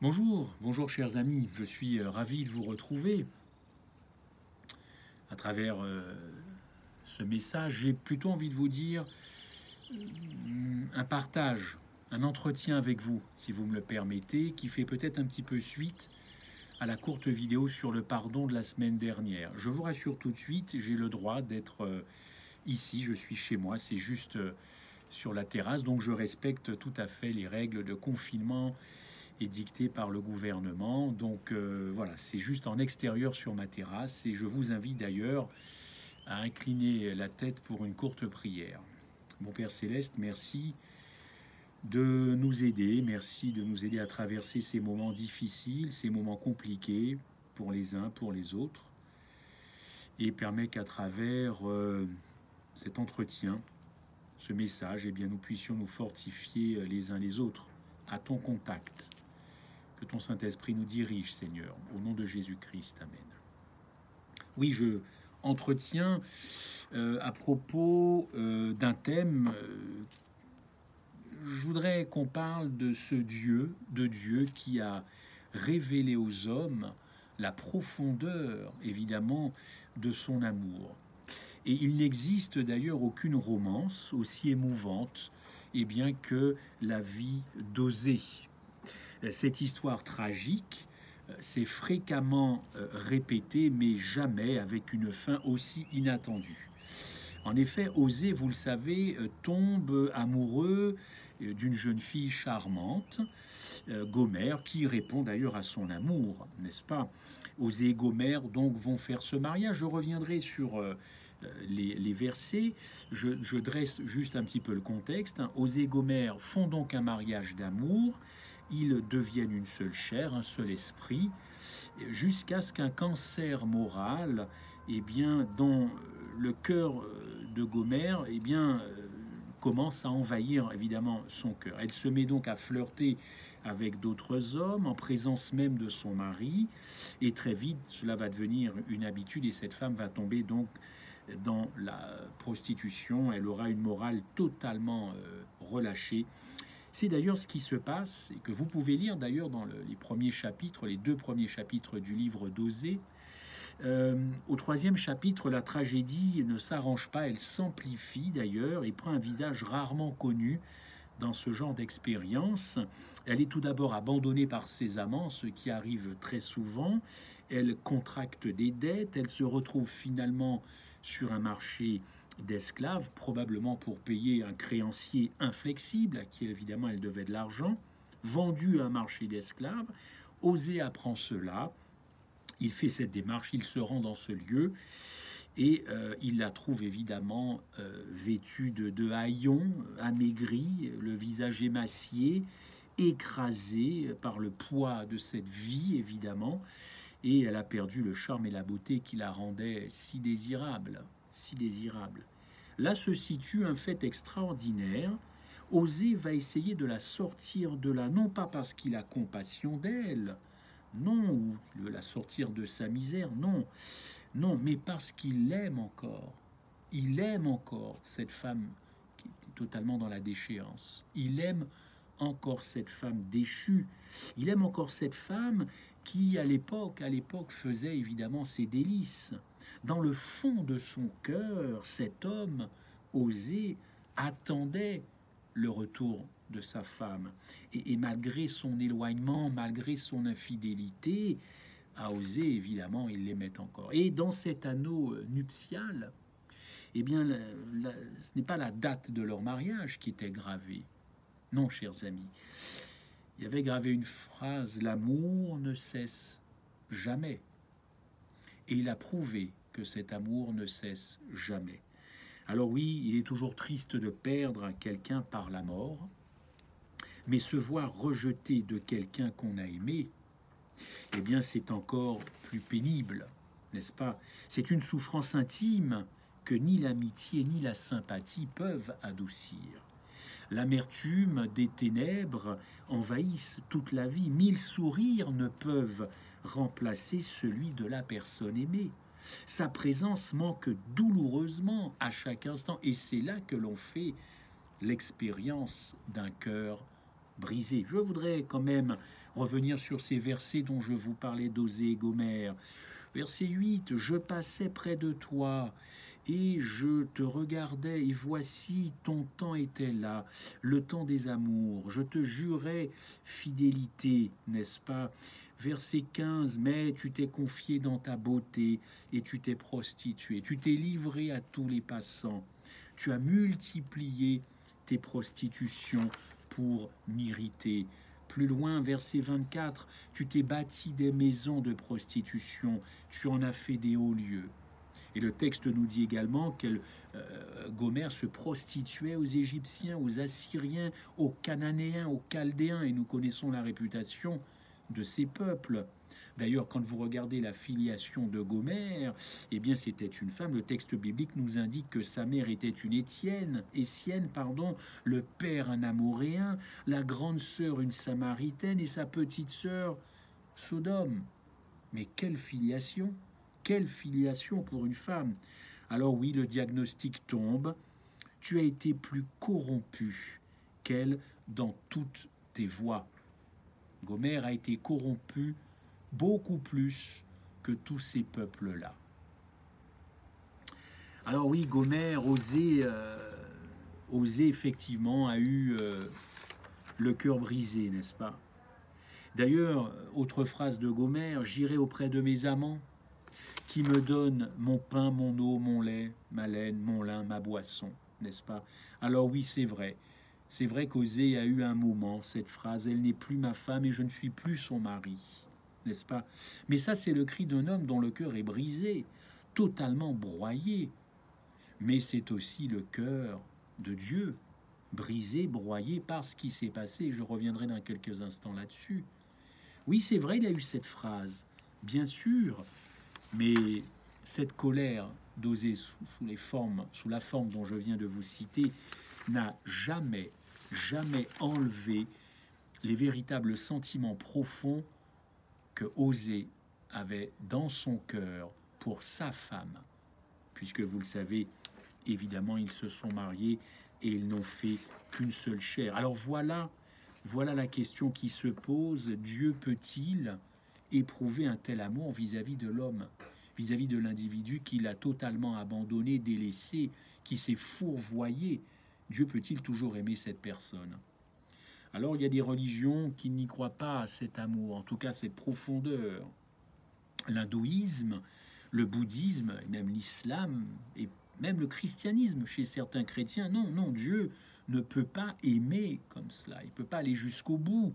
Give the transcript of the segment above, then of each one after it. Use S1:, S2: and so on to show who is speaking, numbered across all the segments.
S1: Bonjour, bonjour chers amis, je suis ravi de vous retrouver à travers ce message. J'ai plutôt envie de vous dire un partage, un entretien avec vous, si vous me le permettez, qui fait peut-être un petit peu suite à la courte vidéo sur le pardon de la semaine dernière. Je vous rassure tout de suite, j'ai le droit d'être ici, je suis chez moi, c'est juste sur la terrasse, donc je respecte tout à fait les règles de confinement dicté par le gouvernement. Donc voilà, c'est juste en extérieur sur ma terrasse et je vous invite d'ailleurs à incliner la tête pour une courte prière. Mon Père Céleste, merci de nous aider, merci de nous aider à traverser ces moments difficiles, ces moments compliqués pour les uns, pour les autres, et permet qu'à travers cet entretien, ce message, eh bien, nous puissions nous fortifier les uns les autres à ton contact. Que ton Saint-Esprit nous dirige, Seigneur, au nom de Jésus-Christ. Amen. Oui, je entretiens à propos d'un thème. Je voudrais qu'on parle de ce Dieu, de Dieu qui a révélé aux hommes la profondeur, évidemment, de son amour. Et il n'existe d'ailleurs aucune romance aussi émouvante bien que la vie d'Osée. Cette histoire tragique s'est fréquemment répétée, mais jamais avec une fin aussi inattendue. En effet, Osée, vous le savez, tombe amoureux d'une jeune fille charmante, Gomère, qui répond d'ailleurs à son amour, n'est-ce pas? Osée et Gomère donc vont faire ce mariage. Je reviendrai sur les versets. Je dresse juste un petit peu le contexte. Osée et Gomère font donc un mariage d'amour. Ils deviennent une seule chair, un seul esprit, jusqu'à ce qu'un cancer moral, dans le cœur de Gomère, commence à envahir évidemment son cœur. Elle se met donc à flirter avec d'autres hommes en présence même de son mari, et très vite cela va devenir une habitude et cette femme va tomber donc dans la prostitution. Elle aura une morale totalement relâchée. C'est d'ailleurs ce qui se passe et que vous pouvez lire d'ailleurs dans les premiers chapitres, les 2 premiers chapitres du livre d'Osée. Au 3e chapitre, la tragédie ne s'arrange pas, elle s'amplifie d'ailleurs et prend un visage rarement connu dans ce genre d'expérience. Elle est tout d'abord abandonnée par ses amants, ce qui arrive très souvent. Elle contracte des dettes, elle se retrouve finalement sur un marché d'esclaves, probablement pour payer un créancier inflexible, à qui évidemment elle devait de l'argent, vendue à un marché d'esclaves. Osée apprend cela, il fait cette démarche, il se rend dans ce lieu, et il la trouve évidemment vêtue de haillons, amaigrie, le visage émacié, écrasé par le poids de cette vie, évidemment, et elle a perdu le charme et la beauté qui la rendaient si désirable, si désirable. Là se situe un fait extraordinaire. Osée va essayer de la sortir de là, non pas parce qu'il a compassion d'elle, non, ou de la sortir de sa misère, non, non, mais parce qu'il l'aime encore. Il aime encore cette femme qui était totalement dans la déchéance. Il aime encore cette femme déchue. Il aime encore cette femme qui, à l'époque, faisait évidemment ses délices. Dans le fond de son cœur, cet homme, Osée, attendait le retour de sa femme. Et malgré son éloignement, malgré son infidélité, à Osée, évidemment, il l'aimait encore. Et dans cet anneau nuptial, ce n'est pas la date de leur mariage qui était gravée. Non, chers amis. Il y avait gravé une phrase: l'amour ne cesse jamais. Et il a prouvé que cet amour ne cesse jamais. Alors oui, il est toujours triste de perdre quelqu'un par la mort, mais se voir rejeté de quelqu'un qu'on a aimé, c'est encore plus pénible, n'est-ce pas? C'est une souffrance intime que ni l'amitié ni la sympathie peuvent adoucir. L'amertume des ténèbres envahissent toute la vie. 1000 sourires ne peuvent remplacer celui de la personne aimée. Sa présence manque douloureusement à chaque instant, et c'est là que l'on fait l'expérience d'un cœur brisé. Je voudrais quand même revenir sur ces versets dont je vous parlais d'Osée et Gomère. Verset 8, « Je passais près de toi, et je te regardais, et voici ton temps était là, le temps des amours. Je te jurais fidélité, n'est-ce pas ?» Verset 15, « Mais tu t'es confié dans ta beauté, et tu t'es prostitué. Tu t'es livré à tous les passants. Tu as multiplié tes prostitutions pour m'irriter. » Plus loin, verset 24, « Tu t'es bâti des maisons de prostitution, tu en as fait des hauts lieux. » Et le texte nous dit également qu'elle, Gomère se prostituait aux Égyptiens, aux Assyriens, aux Cananéens, aux Chaldéens, et nous connaissons la réputation de ces peuples. D'ailleurs, quand vous regardez la filiation de Gomère, eh bien, c'était une femme. Le texte biblique nous indique que sa mère était une Essienne, le père un Amoréen, la grande sœur une Samaritaine et sa petite sœur Sodome. Mais quelle filiation! Quelle filiation pour une femme! Alors oui, le diagnostic tombe. Tu as été plus corrompu qu'elle dans toutes tes voies. Gomère a été corrompu beaucoup plus que tous ces peuples-là. Alors oui, Gomère, Osée effectivement a eu le cœur brisé, n'est-ce pas? D'ailleurs, autre phrase de Gomère, « J'irai auprès de mes amants qui me donnent mon pain, mon eau, mon lait, ma laine, mon lin, ma boisson, n'est-ce pas? » Alors oui, c'est vrai. C'est vrai qu'Osée a eu un moment, cette phrase, « Elle n'est plus ma femme et je ne suis plus son mari. » N'est-ce pas? Mais ça, c'est le cri d'un homme dont le cœur est brisé, totalement broyé. Mais c'est aussi le cœur de Dieu, brisé, broyé par ce qui s'est passé. Je reviendrai dans quelques instants là-dessus. Oui, c'est vrai, il a eu cette phrase, bien sûr, mais cette colère d'Osée sous la forme dont je viens de vous citer, n'a jamais enlevé les véritables sentiments profonds que Osée avait dans son cœur pour sa femme, puisque vous le savez, évidemment, ils se sont mariés et ils n'ont fait qu'une seule chair. Alors voilà la question qui se pose. Dieu peut-il éprouver un tel amour vis-à-vis de l'homme, vis-à-vis de l'individu qu'il a totalement abandonné, délaissé, qui s'est fourvoyé? Dieu peut-il toujours aimer cette personne? Alors il y a des religions qui n'y croient pas à cet amour, en tout cas cette profondeur. L'hindouisme, le bouddhisme, même l'islam et même le christianisme chez certains chrétiens, non, Dieu ne peut pas aimer comme cela, il ne peut pas aller jusqu'au bout.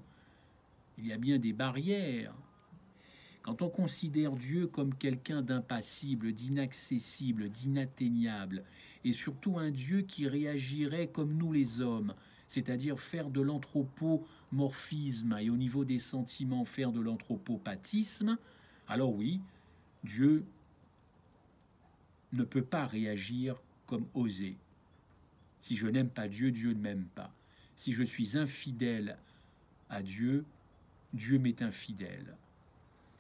S1: Il y a bien des barrières. Quand on considère Dieu comme quelqu'un d'impassible, d'inaccessible, d'inatteignable, et surtout un Dieu qui réagirait comme nous les hommes, c'est-à-dire faire de l'anthropomorphisme et au niveau des sentiments faire de l'anthropopathisme, alors oui, Dieu ne peut pas réagir comme Osée. Si je n'aime pas Dieu, Dieu ne m'aime pas. Si je suis infidèle à Dieu, Dieu m'est infidèle.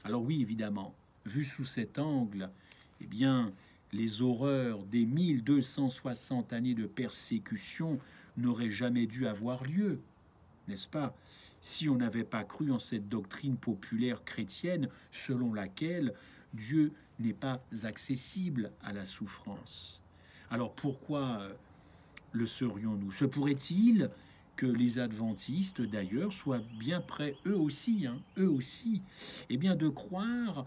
S1: Alors oui, évidemment, vu sous cet angle, eh bien, les horreurs des 1260 années de persécution n'auraient jamais dû avoir lieu, n'est-ce pas? Si on n'avait pas cru en cette doctrine populaire chrétienne selon laquelle Dieu n'est pas accessible à la souffrance. Alors pourquoi le serions-nous? Se pourrait-il que les adventistes, d'ailleurs, soient bien prêts, eux aussi, eh bien, de croire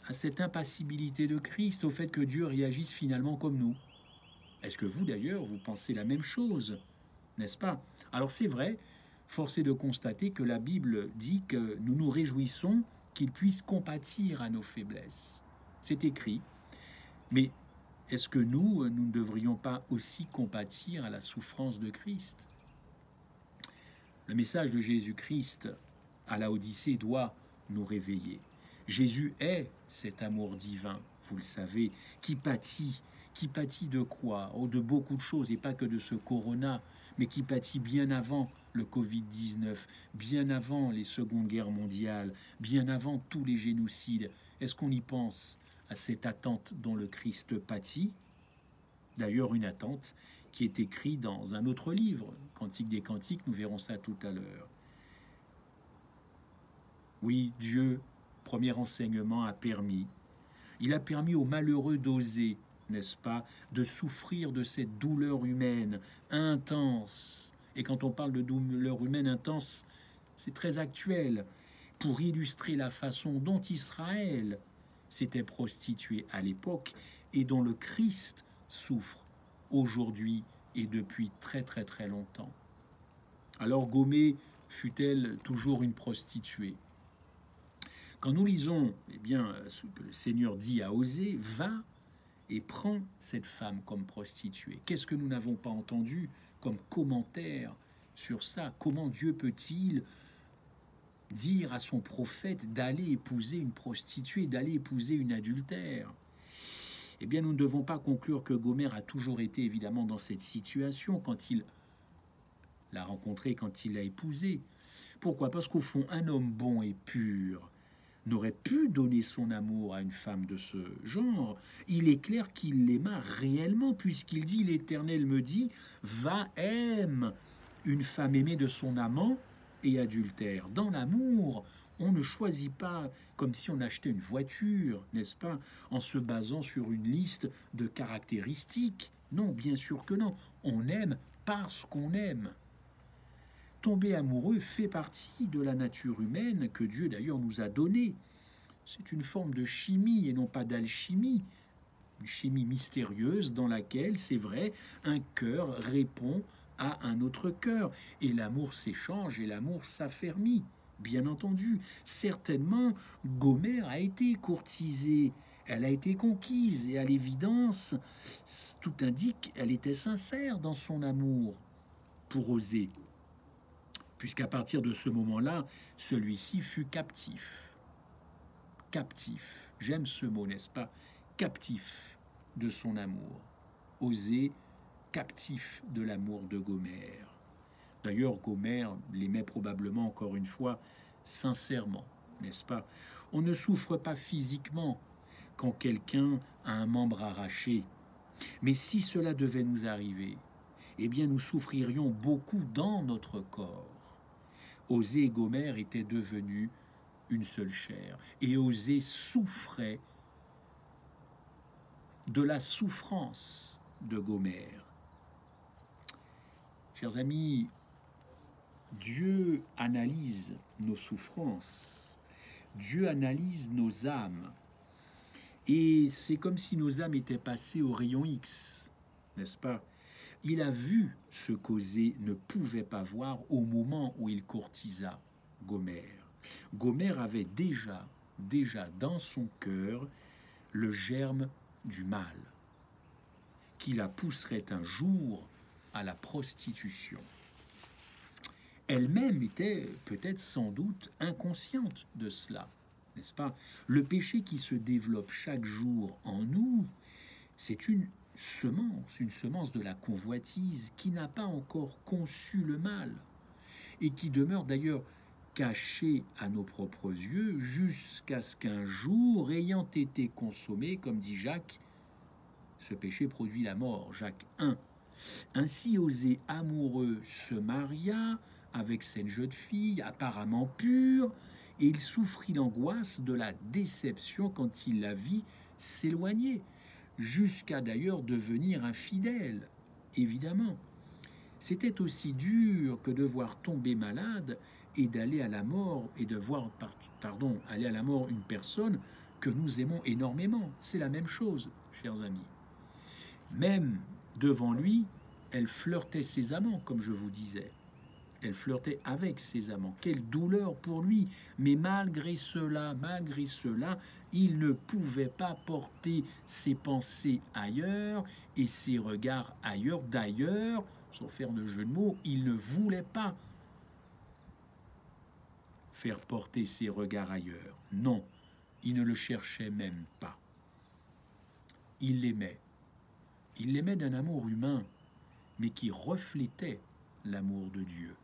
S1: à cette impassibilité de Christ, au fait que Dieu réagisse finalement comme nous? Est-ce que vous, d'ailleurs, vous pensez la même chose, n'est-ce pas? Alors c'est vrai, force est de constater que la Bible dit que nous nous réjouissons qu'il puisse compatir à nos faiblesses. C'est écrit. Mais est-ce que nous ne devrions pas aussi compatir à la souffrance de Christ? Le message de Jésus-Christ à la Odyssée doit nous réveiller. Jésus est cet amour divin, vous le savez, qui pâtit de quoi? Oh, de beaucoup de choses, et pas que de ce corona, mais qui pâtit bien avant le Covid-19, bien avant les secondes guerres mondiales, bien avant tous les génocides. Est-ce qu'on y pense à cette attente dont le Christ pâtit? D'ailleurs, une attente qui est écrite dans un autre livre, Cantique des Cantiques, nous verrons ça tout à l'heure. Oui, Dieu, premier enseignement, il a permis aux malheureux d'oser, n'est-ce pas, de souffrir de cette douleur humaine intense. Et quand on parle de douleur humaine intense, c'est très actuel, pour illustrer la façon dont Israël s'était prostitué à l'époque et dont le Christ souffre aujourd'hui et depuis très très très longtemps. Alors Gomé fut-elle toujours une prostituée? Quand nous lisons ce que le Seigneur dit à Osée, va et prends cette femme comme prostituée. Qu'est-ce que nous n'avons pas entendu comme commentaire sur ça? Comment Dieu peut-il dire à son prophète d'aller épouser une prostituée, d'aller épouser une adultère? Eh bien, nous ne devons pas conclure que Gomère a toujours été évidemment dans cette situation quand il l'a rencontrée, quand il l'a épousée. Pourquoi? Parce qu'au fond, un homme bon et pur n'aurait pu donner son amour à une femme de ce genre. Il est clair qu'il l'aima réellement, puisqu'il dit, l'Éternel me dit, va, aime une femme aimée de son amant et adultère. Dans l'amour, on ne choisit pas comme si on achetait une voiture, n'est-ce pas, en se basant sur une liste de caractéristiques. Non, bien sûr que non. On aime parce qu'on aime. Tomber amoureux fait partie de la nature humaine que Dieu d'ailleurs nous a donnée. C'est une forme de chimie et non pas d'alchimie, une chimie mystérieuse dans laquelle, c'est vrai, un cœur répond à un autre cœur et l'amour s'échange et l'amour s'affermit. Bien entendu, certainement, Gomère a été courtisée, elle a été conquise et à l'évidence, tout indique qu'elle était sincère dans son amour pour Osée, puisqu'à partir de ce moment-là, celui-ci fut captif. Captif, j'aime ce mot, n'est-ce pas? Captif de son amour. Osée, captif de l'amour de Gomère. D'ailleurs, Gomère l'aimait probablement, encore une fois, sincèrement, n'est-ce pas? On ne souffre pas physiquement quand quelqu'un a un membre arraché. Mais si cela devait nous arriver, eh bien nous souffririons beaucoup dans notre corps. Osée et Gomère étaient devenus une seule chair. Et Osée souffrait de la souffrance de Gomère. Chers amis, Dieu analyse nos souffrances, Dieu analyse nos âmes, et c'est comme si nos âmes étaient passées au rayon X, n'est-ce pas? Il a vu ce qu'Osée ne pouvait pas voir au moment où il courtisa Gomère. Gomère avait déjà dans son cœur le germe du mal, qui la pousserait un jour à la prostitution. Elle-même était peut-être sans doute inconsciente de cela, n'est-ce pas? Le péché qui se développe chaque jour en nous, c'est une semence de la convoitise qui n'a pas encore conçu le mal et qui demeure d'ailleurs cachée à nos propres yeux jusqu'à ce qu'un jour, ayant été consommé, comme dit Jacques, ce péché produit la mort, Jacques 1. Ainsi, Osée amoureux se maria avec cette jeune fille apparemment pure, et il souffrit l'angoisse de la déception quand il la vit s'éloigner, jusqu'à d'ailleurs devenir infidèle, évidemment. C'était aussi dur que de voir tomber malade et d'aller à la mort, et de voir, aller à la mort une personne que nous aimons énormément. C'est la même chose, chers amis. Même devant lui, elle flirtait ses amants, comme je vous disais. Elle flirtait avec ses amants. Quelle douleur pour lui! Mais malgré cela, il ne pouvait pas porter ses pensées ailleurs et ses regards ailleurs. D'ailleurs, sans faire de jeu de mots, il ne voulait pas faire porter ses regards ailleurs. Non, il ne le cherchait même pas. Il l'aimait. Il l'aimait d'un amour humain, mais qui reflétait l'amour de Dieu,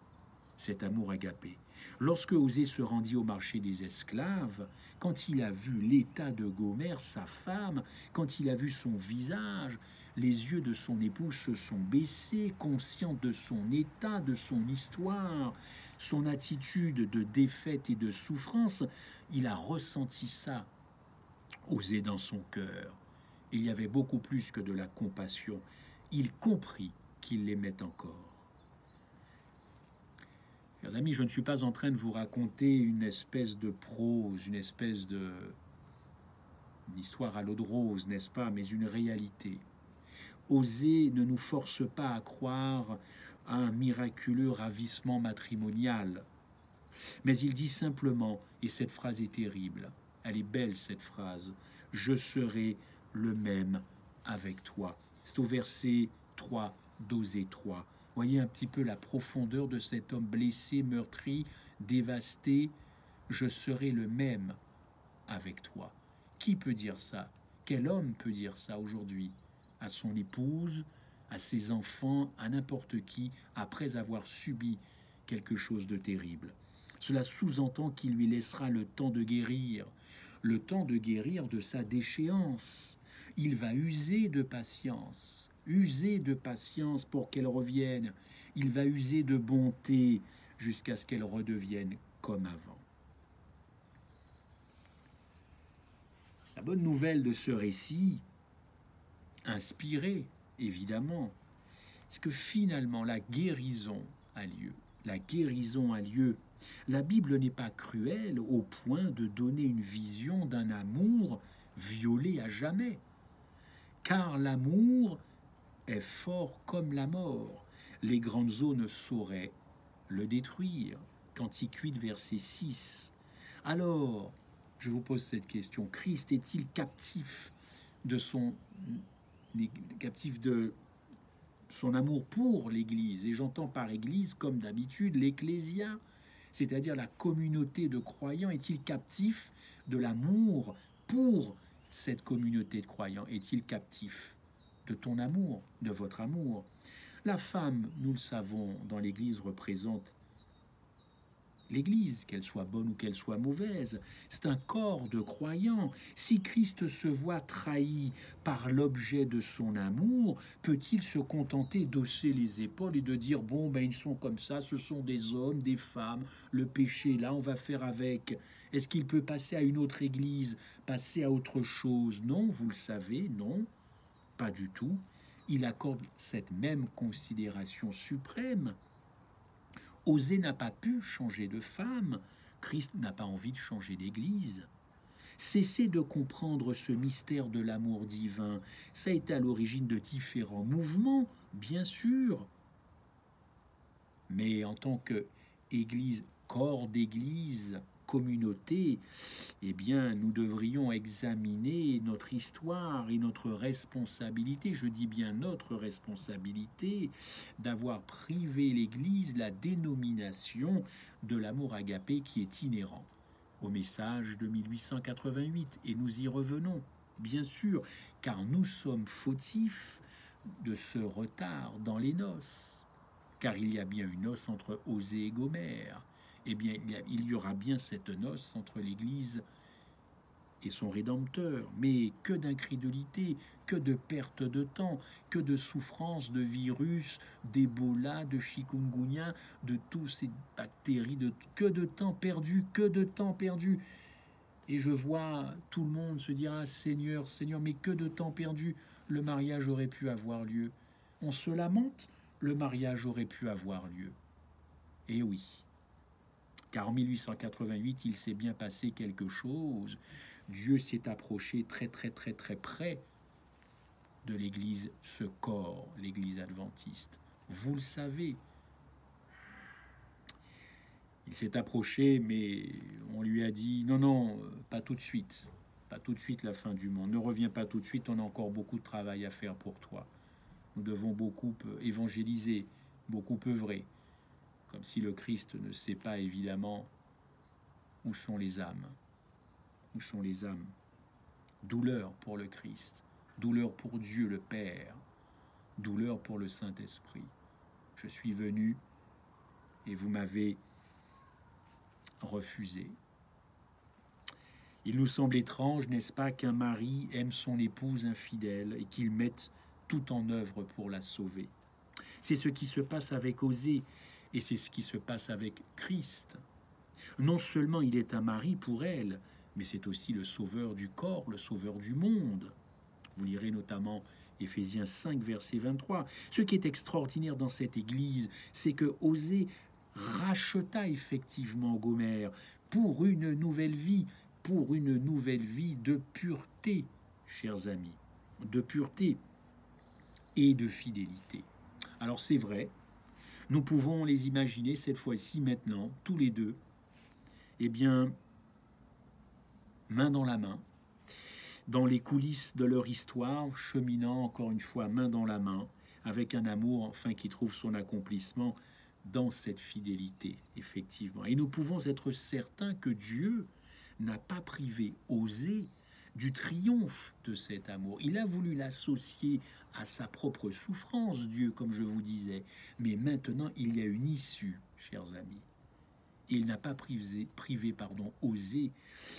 S1: cet amour agapé. Lorsque Osée se rendit au marché des esclaves, quand il a vu l'état de Gomère, sa femme, quand il a vu son visage, les yeux de son épouse se sont baissés, conscient de son état, de son histoire. son attitude de défaite et de souffrance, il a ressenti ça, Osée, dans son cœur. Il y avait beaucoup plus que de la compassion. Il comprit qu'il l'aimait encore. Chers amis, je ne suis pas en train de vous raconter une espèce de prose, une espèce de... une histoire à l'eau de rose, n'est-ce pas, mais une réalité. Osée ne nous force pas à croire à un miraculeux ravissement matrimonial. Mais il dit simplement, et cette phrase est terrible, elle est belle cette phrase, « Je serai le même avec toi ». C'est au verset 3 d'Osée 3. Voyez un petit peu la profondeur de cet homme blessé, meurtri, dévasté. « Je serai le même avec toi ». Qui peut dire ça? Quel homme peut dire ça aujourd'hui à son épouse, à ses enfants, à n'importe qui, après avoir subi quelque chose de terrible? Cela sous-entend qu'il lui laissera le temps de guérir de sa déchéance. Il va user de patience pour qu'elle revienne. Il va user de bonté jusqu'à ce qu'elle redevienne comme avant. La bonne nouvelle de ce récit, inspiré évidemment, c'est que finalement la guérison a lieu. La guérison a lieu. La Bible n'est pas cruelle au point de donner une vision d'un amour violé à jamais. Car l'amour est fort comme la mort. Les grandes eaux ne sauraient le détruire. Cantique 8, verset 6. Alors, je vous pose cette question. Christ est-il captif de son amour pour l'Église? Et j'entends par Église, comme d'habitude, l'Ecclésia, c'est-à-dire la communauté de croyants. Est-il captif de l'amour pour cette communauté de croyants? Est-il captif de ton amour, de votre amour? La femme, nous le savons, dans l'Église représente l'Église, qu'elle soit bonne ou qu'elle soit mauvaise. C'est un corps de croyants. Si Christ se voit trahi par l'objet de son amour, peut-il se contenter d'hausser les épaules et de dire « Bon, ben ils sont comme ça, ce sont des hommes, des femmes, le péché, là, on va faire avec ». Est-ce qu'il peut passer à une autre église, passer à autre chose? Non, vous le savez, non, pas du tout. Il accorde cette même considération suprême. Osée n'a pas pu changer de femme. Christ n'a pas envie de changer d'église. Cessez de comprendre ce mystère de l'amour divin. Ça a été à l'origine de différents mouvements, bien sûr. Mais en tant qu'église, corps d'église, communauté, eh bien, nous devrions examiner notre histoire et notre responsabilité, je dis bien notre responsabilité, d'avoir privé l'Église la dénomination de l'amour agapé qui est inhérent au message de 1888. Et nous y revenons, bien sûr, car nous sommes fautifs de ce retard dans les noces, car il y a bien une noce entre Osée et Gomère. Eh bien, il y aura bien cette noce entre l'Église et son Rédempteur. Mais que d'incrédulité, que de perte de temps, que de souffrance, de virus, d'Ebola, de chikungunya, de toutes ces bactéries, que de temps perdu, que de temps perdu. Et je vois tout le monde se dire « Ah, Seigneur, Seigneur, mais que de temps perdu, le mariage aurait pu avoir lieu. » On se lamente, le mariage aurait pu avoir lieu. Et oui. Car en 1888, il s'est bien passé quelque chose. Dieu s'est approché très près de l'Église, ce corps, l'Église adventiste. Vous le savez. Il s'est approché, mais on lui a dit « Non, non, pas tout de suite. Pas tout de suite la fin du monde. Ne reviens pas tout de suite, on a encore beaucoup de travail à faire pour toi. Nous devons beaucoup évangéliser, beaucoup œuvrer. » Comme si le Christ ne sait pas évidemment où sont les âmes. Où sont les âmes? Douleur pour le Christ, douleur pour Dieu le Père, douleur pour le Saint-Esprit. Je suis venu et vous m'avez refusé. Il nous semble étrange, n'est-ce pas, qu'un mari aime son épouse infidèle et qu'il mette tout en œuvre pour la sauver. C'est ce qui se passe avec Osée. Et c'est ce qui se passe avec Christ. Non seulement il est un mari pour elle, mais c'est aussi le sauveur du corps, le sauveur du monde. Vous lirez notamment Éphésiens 5, verset 23. Ce qui est extraordinaire dans cette église, c'est que Osée racheta effectivement Gomère pour une nouvelle vie de pureté, chers amis, de pureté et de fidélité. Alors c'est vrai, nous pouvons les imaginer cette fois-ci maintenant, tous les deux, eh bien, main dans la main, dans les coulisses de leur histoire, cheminant encore une fois main dans la main, avec un amour enfin qui trouve son accomplissement dans cette fidélité, effectivement. Et nous pouvons être certains que Dieu n'a pas privé Osée du triomphe de cet amour. Il a voulu l'associer à sa propre souffrance, Dieu, comme je vous disais. Mais maintenant, il y a une issue, chers amis. Il n'a pas privé Osée,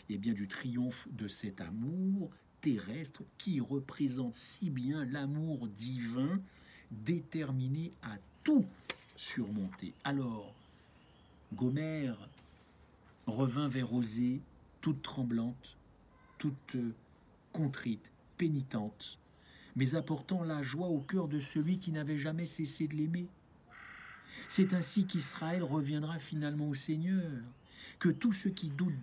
S1: eh bien, du triomphe de cet amour terrestre qui représente si bien l'amour divin déterminé à tout surmonter. Alors, Gomère revint vers Osée, toute tremblante, toute contrite, pénitente, mais apportant la joie au cœur de celui qui n'avait jamais cessé de l'aimer. C'est ainsi qu'Israël reviendra finalement au Seigneur, que tous ceux qui doutent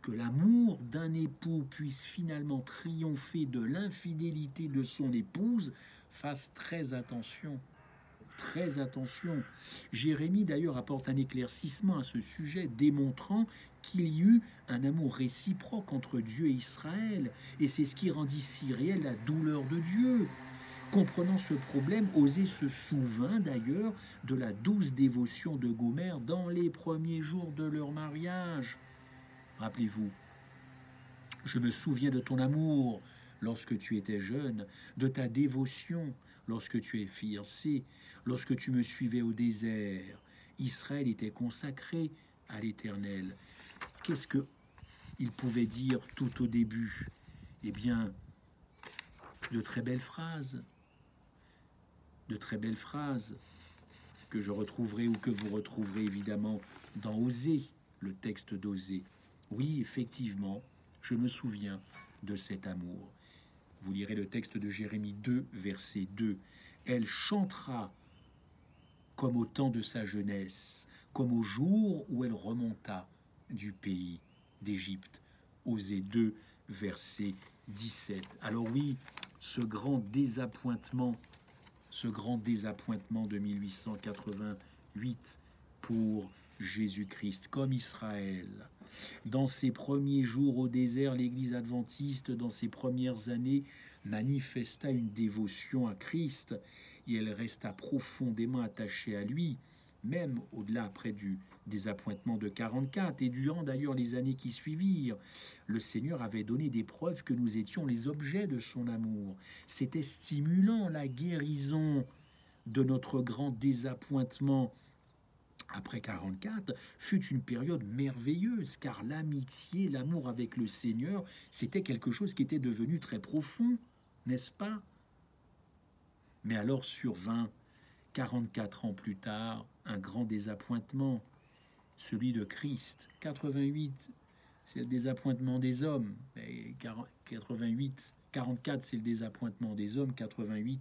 S1: que l'amour d'un époux puisse finalement triompher de l'infidélité de son épouse fassent très attention. Très attention. Jérémie d'ailleurs apporte un éclaircissement à ce sujet, démontrant qu'il y eut un amour réciproque entre Dieu et Israël, et c'est ce qui rendit si réelle la douleur de Dieu. Comprenant ce problème, Osée se souvint d'ailleurs de la douce dévotion de Gomère dans les premiers jours de leur mariage. Rappelez-vous, je me souviens de ton amour lorsque tu étais jeune, de ta dévotion lorsque tu es fiancé, lorsque tu me suivais au désert. Israël était consacré à l'Éternel. Qu'est-ce qu'il pouvait dire tout au début? Eh bien, de très belles phrases que je retrouverai ou que vous retrouverez évidemment dans Osée, le texte d'Osée. Oui, effectivement, je me souviens de cet amour. Vous lirez le texte de Jérémie 2, verset 2. Elle chantera comme au temps de sa jeunesse, comme au jour où elle remonta du pays d'Égypte. Osée 2, verset 17. Alors oui, ce grand désappointement de 1888 pour Jésus-Christ, comme Israël. Dans ses premiers jours au désert, l'Église adventiste, dans ses premières années, manifesta une dévotion à Christ et elle resta profondément attachée à lui, même au-delà après du désappointement de 44 et durant d'ailleurs les années qui suivirent. Le Seigneur avait donné des preuves que nous étions les objets de son amour. C'était stimulant, la guérison de notre grand désappointement après 44 fut une période merveilleuse, car l'amitié, l'amour avec le Seigneur, c'était quelque chose qui était devenu très profond, n'est-ce pas? Mais alors survint, 44 ans plus tard, un grand désappointement, celui de Christ. 88, c'est le désappointement des hommes. Et 44, c'est le désappointement des hommes. 88,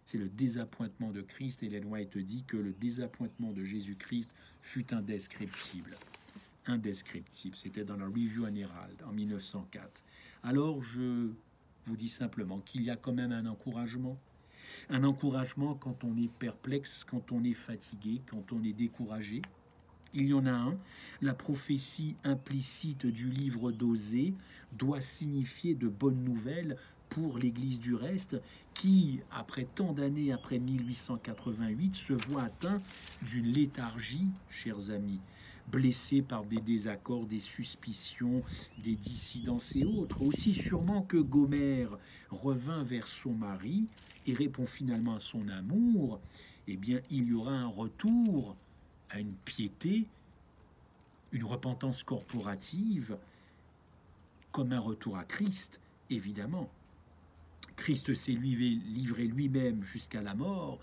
S1: c'est le désappointement de Christ. Et Ellen White dit que le désappointement de Jésus-Christ fut indescriptible. Indescriptible. C'était dans la Review and Herald en 1904. Alors, je vous dis simplement qu'il y a quand même un encouragement. Un encouragement quand on est perplexe, quand on est fatigué, quand on est découragé. Il y en a un. La prophétie implicite du livre d'Osée doit signifier de bonnes nouvelles pour l'Église du reste, qui, après tant d'années, après 1888, se voit atteint d'une léthargie, chers amis, blessé par des désaccords, des suspicions, des dissidences et autres. Aussi sûrement que Gomère revint vers son mari et répond finalement à son amour, eh bien, il y aura un retour à une piété, une repentance corporative, comme un retour à Christ, évidemment. Christ s'est livré lui-même jusqu'à la mort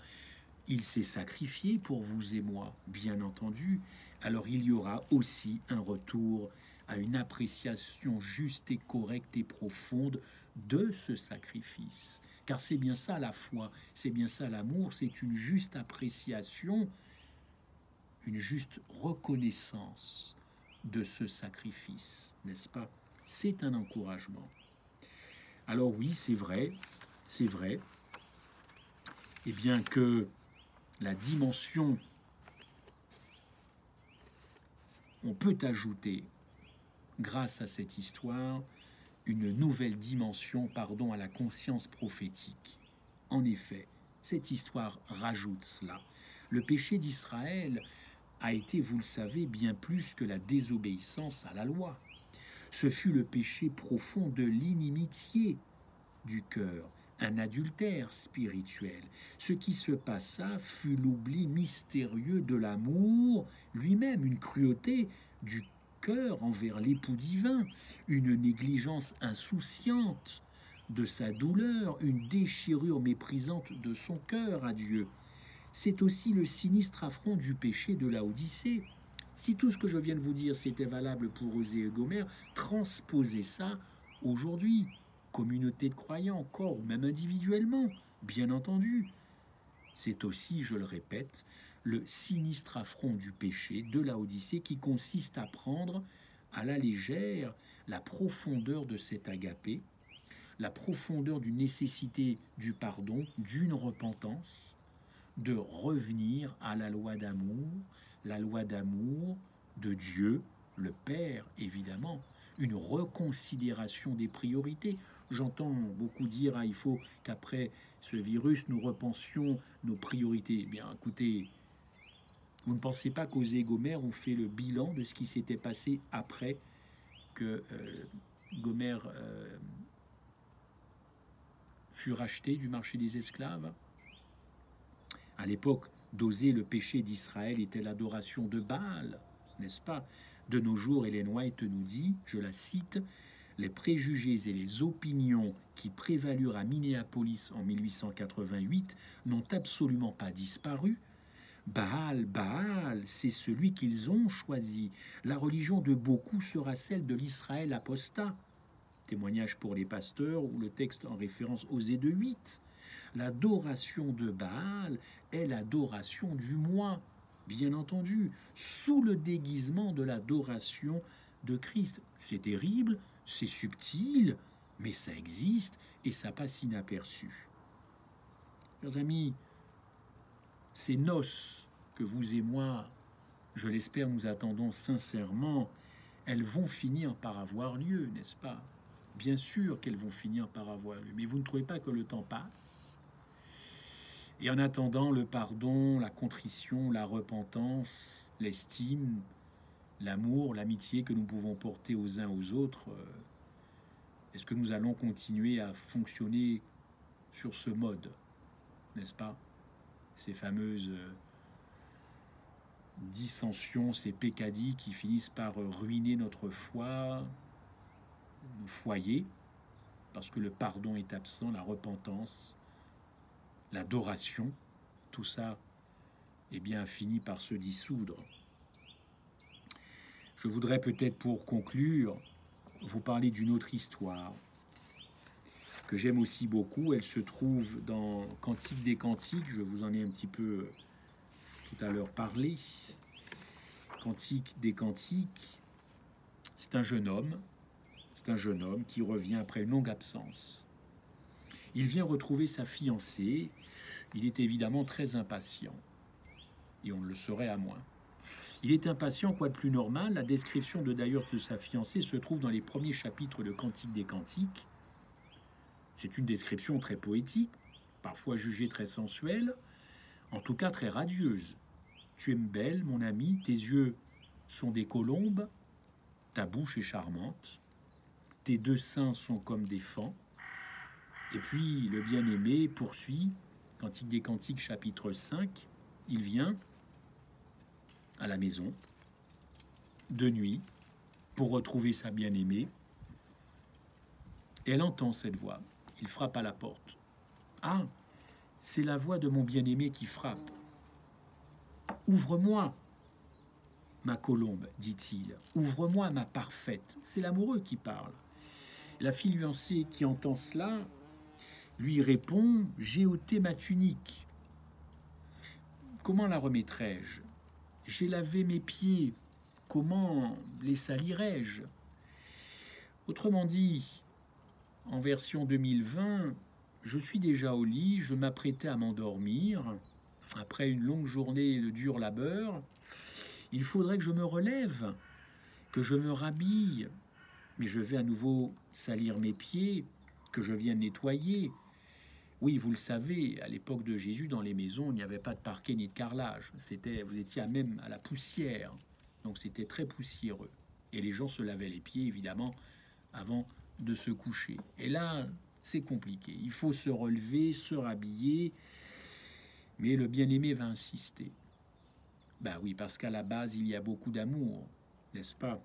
S1: il s'est sacrifié pour vous et moi, bien entendu. Alors il y aura aussi un retour à une appréciation juste et correcte et profonde de ce sacrifice. Car c'est bien ça la foi, c'est bien ça l'amour, c'est une juste appréciation, une juste reconnaissance de ce sacrifice, n'est-ce pas? C'est un encouragement. Alors oui, c'est vrai, et bien que la dimension, on peut ajouter, grâce à cette histoire, une nouvelle dimension, à la conscience prophétique. En effet, cette histoire rajoute cela. Le péché d'Israël a été, vous le savez, bien plus que la désobéissance à la loi. Ce fut le péché profond de l'inimitié du cœur, un adultère spirituel. Ce qui se passa fut l'oubli mystérieux de l'amour lui-même, une cruauté du cœur envers l'époux divin, une négligence insouciante de sa douleur, une déchirure méprisante de son cœur à Dieu. C'est aussi le sinistre affront du péché de Laodicée. Si tout ce que je viens de vous dire, c'était valable pour Osée et Gomère, transposez ça aujourd'hui. Communauté de croyants, encore, ou même individuellement, bien entendu. C'est aussi, je le répète, le sinistre affront du péché de Laodicée qui consiste à prendre à la légère la profondeur de cet agapé, la profondeur d'une nécessité du pardon, d'une repentance, de revenir à la loi d'amour de Dieu, le Père, évidemment, une reconsidération des priorités. J'entends beaucoup dire, il faut qu'après ce virus, nous repensions nos priorités. Eh bien, écoutez, vous ne pensez pas qu'Osée et Gomère ont fait le bilan de ce qui s'était passé après que Gomère fut racheté du marché des esclaves? À l'époque d'Osée, le péché d'Israël était l'adoration de Baal, n'est-ce pas? De nos jours, Ellen White nous dit, je la cite, « Les préjugés et les opinions qui prévalurent à Minneapolis en 1888 n'ont absolument pas disparu. Baal, c'est celui qu'ils ont choisi. La religion de beaucoup sera celle de l'Israël apostat. » Témoignage pour les pasteurs ou le texte en référence Osée 2:8. L'adoration de Baal est l'adoration du moi, bien entendu, sous le déguisement de l'adoration de Christ. C'est terrible, c'est subtil, mais ça existe et ça passe inaperçu. Chers amis, ces noces que vous et moi, je l'espère, nous attendons sincèrement, elles vont finir par avoir lieu, n'est-ce pas? Bien sûr qu'elles vont finir par avoir lieu, mais vous ne trouvez pas que le temps passe? Et en attendant, le pardon, la contrition, la repentance, l'estime, l'amour, l'amitié que nous pouvons porter aux uns aux autres, est-ce que nous allons continuer à fonctionner sur ce mode, n'est-ce pas? Ces fameuses dissensions, ces peccadilles qui finissent par ruiner notre foi, nos foyers, parce que le pardon est absent, la repentance, l'adoration, tout ça, eh bien, finit par se dissoudre. Je voudrais peut-être, pour conclure, vous parler d'une autre histoire que j'aime aussi beaucoup. Elle se trouve dans Cantique des Cantiques. Je vous en ai un petit peu tout à l'heure parlé. Cantique des Cantiques, c'est un jeune homme qui revient après une longue absence. Il vient retrouver sa fiancée. Il est évidemment très impatient. Et on ne le saurait à moins. Il est impatient, quoi de plus normal. La description d'ailleurs de sa fiancée se trouve dans les premiers chapitres de Cantique des Cantiques. C'est une description très poétique, parfois jugée très sensuelle, en tout cas très radieuse. Tu es belle, mon ami, tes yeux sont des colombes, ta bouche est charmante, tes deux seins sont comme des faons. Et puis le bien-aimé poursuit, Cantique des Cantiques, chapitre 5, il vient à la maison, de nuit, pour retrouver sa bien-aimée. Et elle entend cette voix. Il frappe à la porte. Ah, c'est la voix de mon bien-aimé qui frappe. Ouvre-moi, ma colombe, dit-il. Ouvre-moi, ma parfaite. C'est l'amoureux qui parle. La fiancée qui entend cela lui répond, j'ai ôté ma tunique. Comment la remettrai-je? J'ai lavé mes pieds. Comment les salirai-je? Autrement dit, en version 2020, je suis déjà au lit, je m'apprêtais à m'endormir. Après une longue journée de dur labeur, il faudrait que je me relève, que je me rhabille, mais je vais à nouveau salir mes pieds, que je vienne nettoyer. Oui, vous le savez, à l'époque de Jésus, dans les maisons, il n'y avait pas de parquet ni de carrelage. Vous étiez même à la poussière, donc c'était très poussiéreux. Et les gens se lavaient les pieds, évidemment, avant de se coucher. Et là, c'est compliqué. Il faut se relever, se rhabiller, mais le bien-aimé va insister. Ben oui, parce qu'à la base, il y a beaucoup d'amour, n'est-ce pas?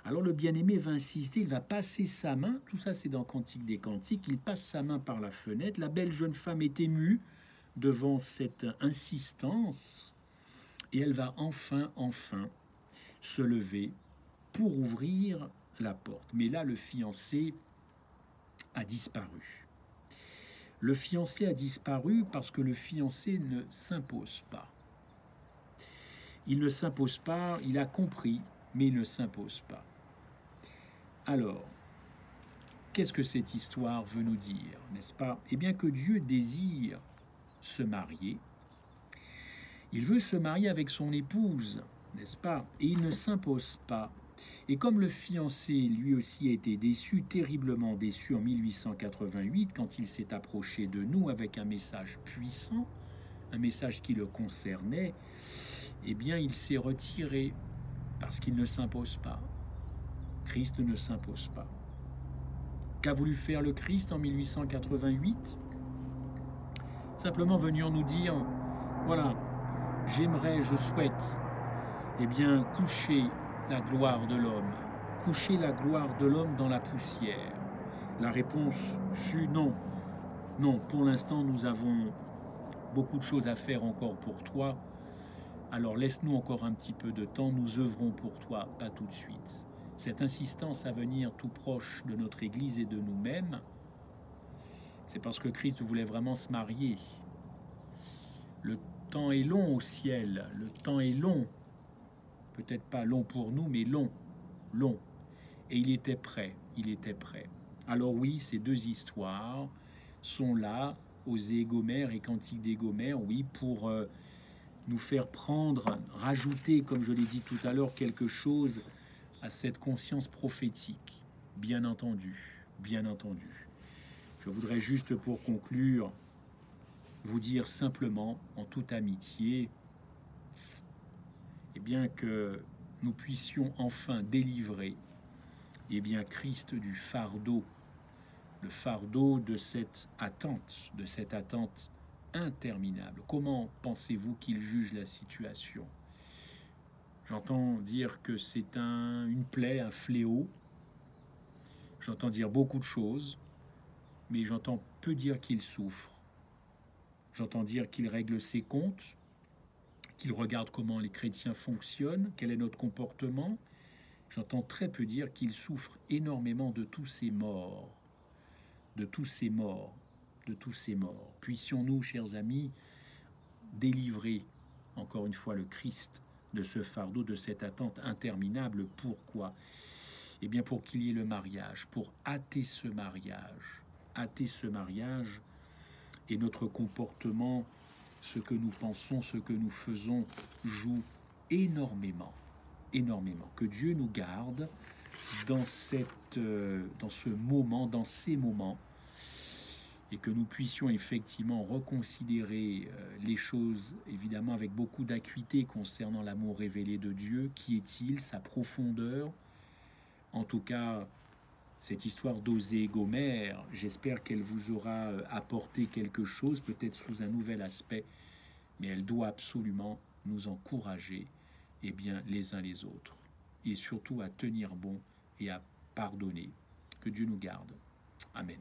S1: Alors le bien-aimé va insister, il va passer sa main, tout ça c'est dans Cantique des Cantiques, il passe sa main par la fenêtre, la belle jeune femme est émue devant cette insistance, et elle va enfin se lever pour ouvrir la porte. Mais là, le fiancé a disparu. Le fiancé a disparu parce que le fiancé ne s'impose pas. Il ne s'impose pas, il a compris, mais il ne s'impose pas. Alors, qu'est-ce que cette histoire veut nous dire, n'est-ce pas? Eh bien que Dieu désire se marier. Il veut se marier avec son épouse, n'est-ce pas? Et il ne s'impose pas. Et comme le fiancé, lui aussi, a été déçu, terriblement déçu en 1888, quand il s'est approché de nous avec un message puissant, un message qui le concernait, eh bien, il s'est retiré parce qu'il ne s'impose pas. Christ ne s'impose pas. Qu'a voulu faire le Christ en 1888? Simplement venions nous dire, voilà, j'aimerais, je souhaite, eh bien, coucher la gloire de l'homme, coucher la gloire de l'homme dans la poussière. La réponse fut non. Non, pour l'instant, nous avons beaucoup de choses à faire encore pour toi. Alors laisse-nous encore un petit peu de temps, nous œuvrons pour toi, pas tout de suite. Cette insistance à venir tout proche de notre Église et de nous-mêmes, c'est parce que Christ voulait vraiment se marier. Le temps est long au ciel, le temps est long. Peut-être pas long pour nous, mais long, long. Et il était prêt, il était prêt. Alors oui, ces deux histoires sont là, Osée et Gomère et Cantique des Gomères, oui, pour nous faire prendre, rajouter, comme je l'ai dit tout à l'heure, quelque chose à cette conscience prophétique, bien entendu, bien entendu. Je voudrais juste pour conclure, vous dire simplement, en toute amitié, eh bien que nous puissions enfin délivrer, eh bien Christ du fardeau, le fardeau de cette attente interminable. Comment pensez-vous qu'il juge la situation? J'entends dire que c'est une plaie, un fléau. J'entends dire beaucoup de choses, mais j'entends peu dire qu'il souffre. J'entends dire qu'il règle ses comptes, qu'il regarde comment les chrétiens fonctionnent, quel est notre comportement. J'entends très peu dire qu'il souffre énormément de tous ces morts, de tous ces morts, de tous ces morts. Puissions-nous, chers amis, délivrer encore une fois le Christ de ce fardeau, de cette attente interminable. Pourquoi? Eh bien pour qu'il y ait le mariage, pour hâter ce mariage, et notre comportement, ce que nous pensons, ce que nous faisons, joue énormément, énormément. Que Dieu nous garde dans ce moment, dans ces moments, et que nous puissions effectivement reconsidérer les choses, évidemment avec beaucoup d'acuité concernant l'amour révélé de Dieu. Qui est-il? Sa profondeur. En tout cas, cette histoire d'Osée et Gomère, j'espère qu'elle vous aura apporté quelque chose, peut-être sous un nouvel aspect, mais elle doit absolument nous encourager, eh bien, les uns les autres, et surtout à tenir bon et à pardonner. Que Dieu nous garde. Amen.